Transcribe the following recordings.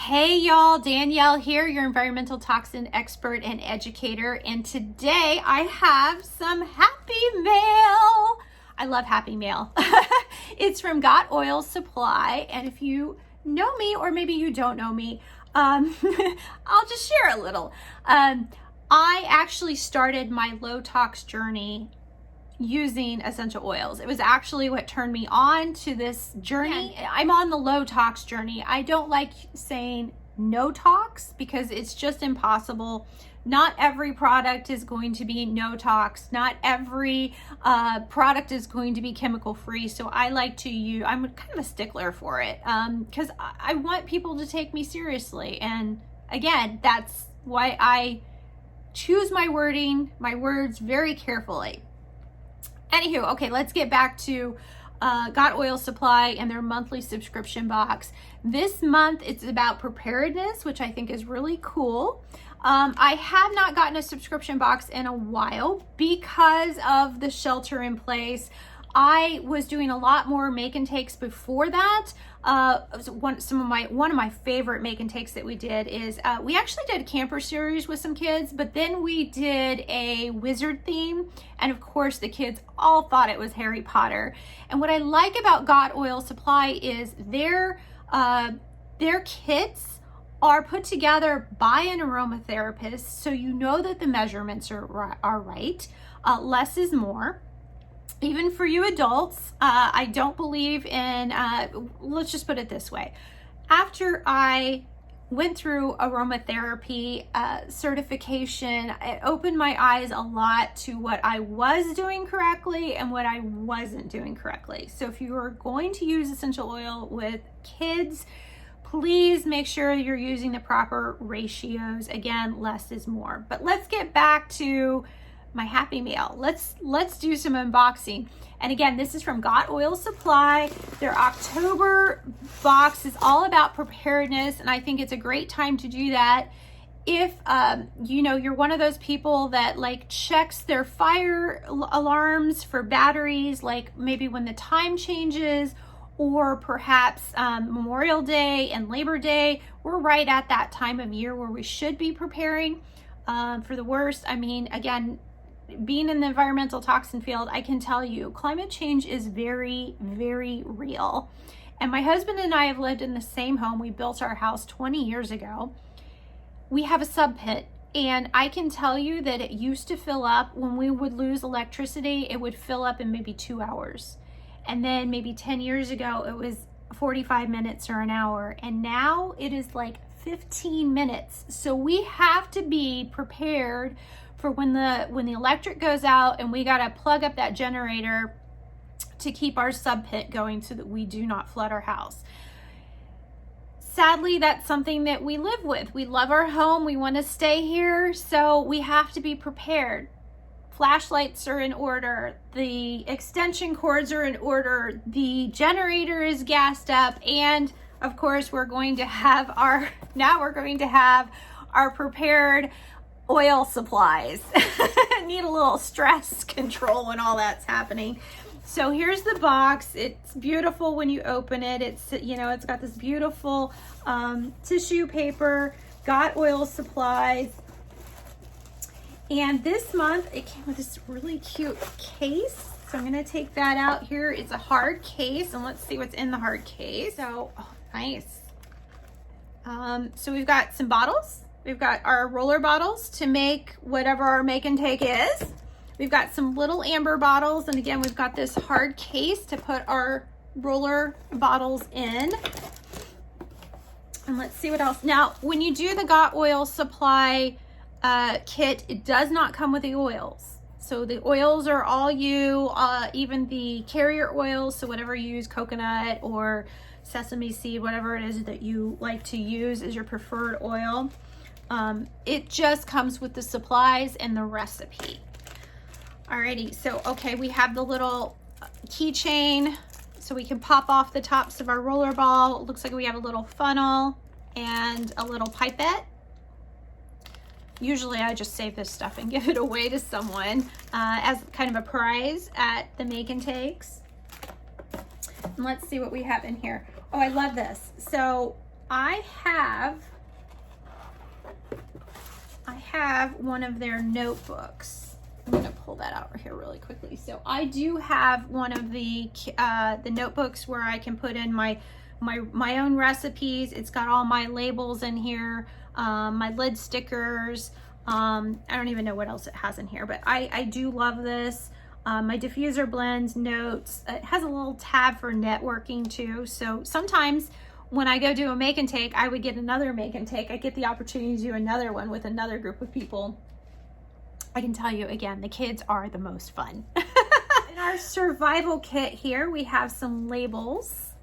Hey y'all, Danielle here, your environmental toxin expert and educator, and today I have some happy mail. I love happy mail. It's from Got Oil Supply, and if you know me or maybe you don't know me, I'll just share a little. I actually started my low tox journey using essential oils. It was actually what turned me on to this journey. I'm on the low tox journey. I don't like saying no tox because it's just impossible. Not every product is going to be no tox. Not every product is going to be chemical free. So I like to use, I'm kind of a stickler for it because I want people to take me seriously. And again, that's why I choose my words very carefully. Anywho, okay, let's get back to Got Oil Supply and their monthly subscription box. This month, it's about preparedness, which I think is really cool. I have not gotten a subscription box in a while because of the shelter in place. I was doing a lot more make and takes before that. One of my favorite make and takes that we did is we actually did a camper series with some kids, but then we did a wizard theme, and of course the kids all thought it was Harry Potter. And what I like about Got Oil Supply is their kits are put together by an aromatherapist, so you know that the measurements are right. Less is more. Even for you adults, I don't believe in, let's just put it this way. After I went through aromatherapy certification, it opened my eyes a lot to what I was doing correctly and what I wasn't doing correctly. So if you are going to use essential oil with kids, please make sure you're using the proper ratios. Again, less is more. But let's get back to my happy mail. Let's do some unboxing. And again, this is from Got Oil Supply. Their October box is all about preparedness, and I think it's a great time to do that. If you know, you're one of those people that like checks their fire alarms for batteries, like maybe when the time changes, or perhaps Memorial Day and Labor Day, we're right at that time of year where we should be preparing for the worst. I mean, again, being in the environmental toxin field, I can tell you climate change is very, very real. And my husband and I have lived in the same home. We built our house 20 years ago. We have a sub pit, and I can tell you that it used to fill up when we would lose electricity. It would fill up in maybe 2 hours. And then maybe 10 years ago, it was 45 minutes or an hour. And now it is like 15 minutes. So we have to be prepared for when the electric goes out and we got to plug up that generator to keep our sub pit going so that we do not flood our house. Sadly, that's something that we live with. We love our home. We want to stay here. So we have to be prepared. Flashlights are in order. The extension cords are in order. The generator is gassed up. And of course, we're going to have our prepared oil supplies. Need a little stress control when all that's happening. So here's the box. It's beautiful when you open it. It's, you know, it's got this beautiful tissue paper, Got Oil Supplies. And this month it came with this really cute case. So I'm gonna take that out here. It's a hard case, and let's see what's in the hard case. So, oh, nice. So we've got some bottles. We've got our roller bottles to make whatever our make and take is. We've got some little amber bottles, and again, we've got this hard case to put our roller bottles in. And let's see what else. Now, when you do the Got Oil Supply kit, it does not come with the oils. So the oils are all you, even the carrier oils, so whatever you use, coconut or sesame seed, whatever it is that you like to use is your preferred oil. It just comes with the supplies and the recipe. Alrighty, so okay, we have the little keychain so we can pop off the tops of our roller ball. It looks like we have a little funnel and a little pipette. Usually I just save this stuff and give it away to someone as kind of a prize at the make and takes. And let's see what we have in here. Oh, I love this. So I have one of their notebooks. I'm gonna pull that out here really quickly. So I do have one of the notebooks where I can put in my own recipes. It's got all my labels in here, my lid stickers. I don't even know what else it has in here, but I do love this. My diffuser blends, notes. It has a little tab for networking too. So sometimes when I go do a make and take, I would get another make and take. I get the opportunity to do another one with another group of people. I can tell you again, the kids are the most fun. In our survival kit here, we have some labels.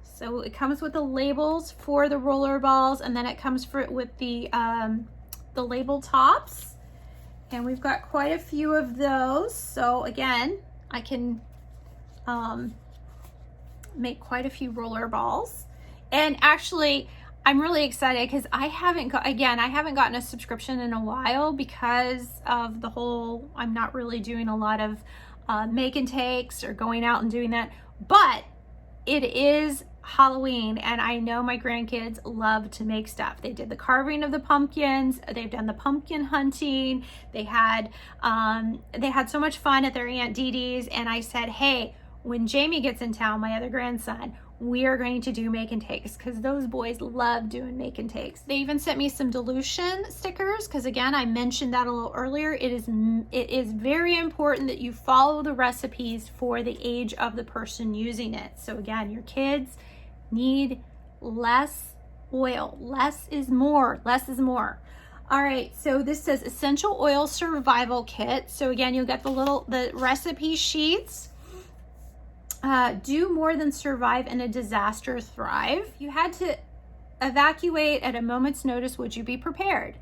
So it comes with the labels for the roller balls, and then it comes with the label tops. And we've got quite a few of those. So again, I can make quite a few roller balls. And actually, I'm really excited because I haven't gotten a subscription in a while because of the whole, I'm not really doing a lot of make and takes or going out and doing that. But it is Halloween, and I know my grandkids love to make stuff. They did the carving of the pumpkins. They've done the pumpkin hunting. They had so much fun at their Aunt Dee Dee's, and I said, hey, when Jamie gets in town, my other grandson, we are going to do make and takes because those boys love doing make and takes. They even sent me some dilution stickers because, again, I mentioned that a little earlier. It is very important that you follow the recipes for the age of the person using it. So again, your kids need less oil. Less is more. Less is more. All right, so this says Essential Oil Survival Kit. So again, you'll get the recipe sheets. Do more than survive in a disaster, thrive. If you had to evacuate at a moment's notice, would you be prepared?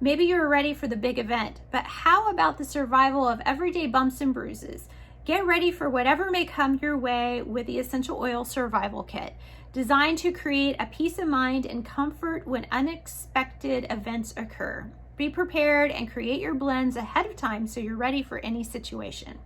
Maybe you're ready for the big event, but how about the survival of everyday bumps and bruises? Get ready for whatever may come your way with the Essential Oil Survival Kit, designed to create a peace of mind and comfort when unexpected events occur. Be prepared and create your blends ahead of time so you're ready for any situation.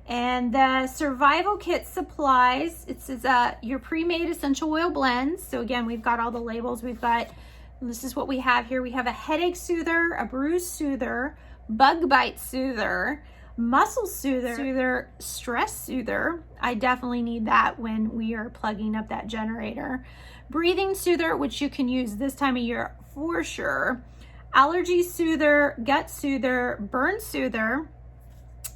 And the survival kit supplies, it says your pre-made essential oil blends. So again, we've got all the labels. This is what we have here. We have a headache soother, a bruise soother, bug bite soother, muscle soother, stress soother. I definitely need that when we are plugging up that generator. Breathing soother, which you can use this time of year for sure. Allergy soother, gut soother, burn soother.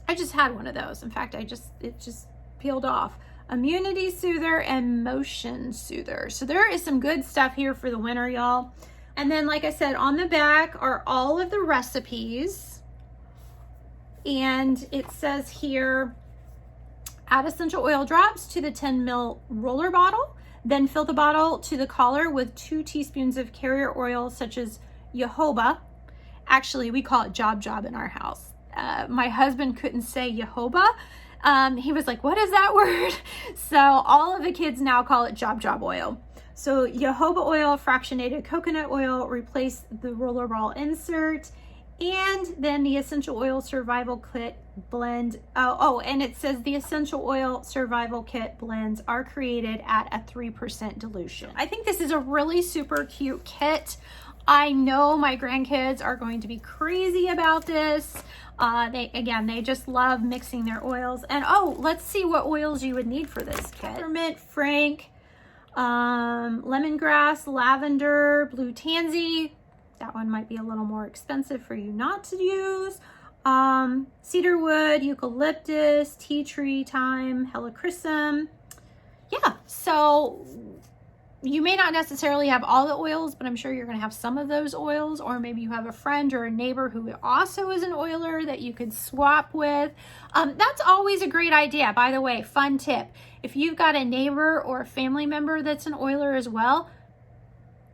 I just had one of those. In fact, it just peeled off. Immunity soother and motion soother. So there is some good stuff here for the winter, y'all. And then, like I said, on the back are all of the recipes. And it says here, add essential oil drops to the 10 ml roller bottle. Then fill the bottle to the collar with 2 teaspoons of carrier oil, such as jojoba. Actually, we call it job in our house. My husband couldn't say jojoba. He was like, what is that word? So all of the kids now call it job oil. So jojoba oil, fractionated coconut oil, replace the roller ball insert. And then the essential oil survival kit blend. And it says the essential oil survival kit blends are created at a 3% dilution. I think this is a really super cute kit. I know my grandkids are going to be crazy about this. They just love mixing their oils. And let's see what oils you would need for this kit. Peppermint, Frank, lemongrass, lavender, blue tansy. That one might be a little more expensive for you not to use. Cedarwood, eucalyptus, tea tree, thyme, helichrysum. Yeah, so you may not necessarily have all the oils, but I'm sure you're going to have some of those oils, or maybe you have a friend or a neighbor who also is an oiler that you could swap with. That's always a great idea. By the way, fun tip. If you've got a neighbor or a family member that's an oiler as well,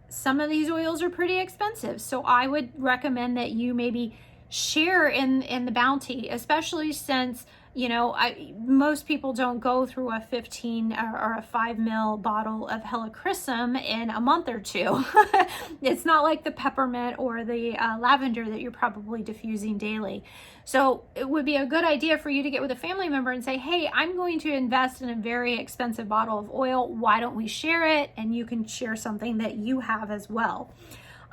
some of these oils are pretty expensive. So I would recommend that you maybe share in the bounty, especially since You know, most people don't go through a 15 or a 5 ml bottle of Helichrysum in a month or two. It's not like the peppermint or the lavender that you're probably diffusing daily. So it would be a good idea for you to get with a family member and say, hey, I'm going to invest in a very expensive bottle of oil. Why don't we share it? And you can share something that you have as well.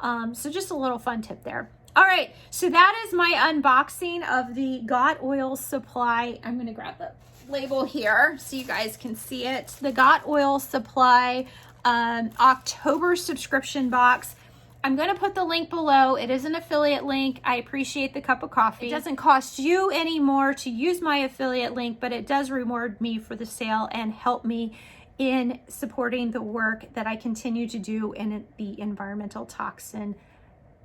So just a little fun tip there. All right, so that is my unboxing of the Got Oil Supply. I'm gonna grab the label here so you guys can see it. The Got Oil Supply October subscription box. I'm gonna put the link below. It is an affiliate link. I appreciate the cup of coffee. It doesn't cost you any more to use my affiliate link, but it does reward me for the sale and help me in supporting the work that I continue to do in the environmental toxin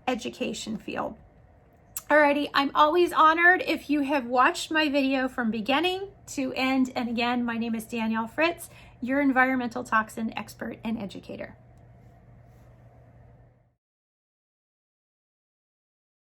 education field. Alrighty, I'm always honored if you have watched my video from beginning to end. And again, my name is Danielle Fritz, your environmental toxin expert and educator.